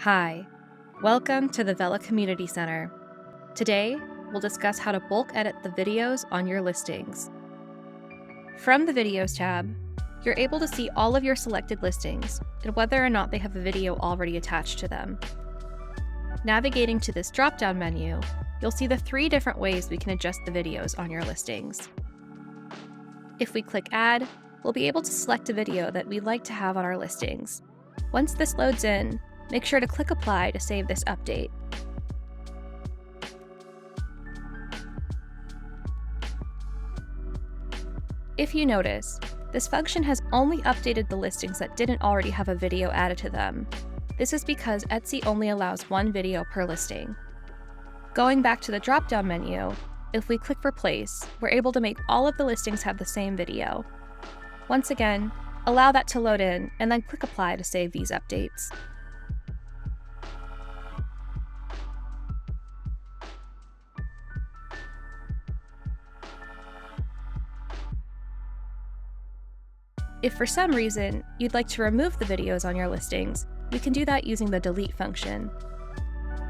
Hi, welcome to the Vela Community Center. Today, we'll discuss how to bulk edit the videos on your listings. From the Videos tab, you're able to see all of your selected listings and whether or not they have a video already attached to them. Navigating to this drop-down menu, you'll see the 3 different ways we can adjust the videos on your listings. If we click Add, we'll be able to select a video that we'd like to have on our listings. Once this loads in, make sure to click Apply to save this update. If you notice, this function has only updated the listings that didn't already have a video added to them. This is because Etsy only allows 1 video per listing. Going back to the drop-down menu, if we click Replace, we're able to make all of the listings have the same video. Once again, allow that to load in and then click Apply to save these updates. If for some reason you'd like to remove the videos on your listings, we can do that using the Delete function.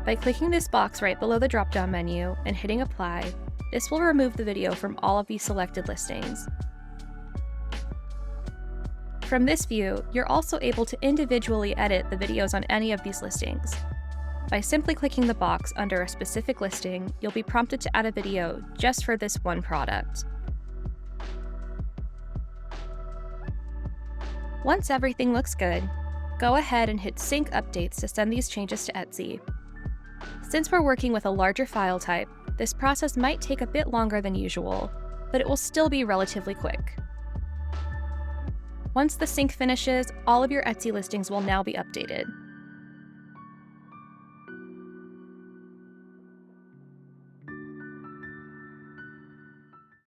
By clicking this box right below the drop-down menu and hitting Apply, this will remove the video from all of these selected listings. From this view, you're also able to individually edit the videos on any of these listings. By simply clicking the box under a specific listing, you'll be prompted to add a video just for this one product. Once everything looks good, go ahead and hit Sync Updates to send these changes to Etsy. Since we're working with a larger file type, this process might take a bit longer than usual, but it will still be relatively quick. Once the sync finishes, all of your Etsy listings will now be updated.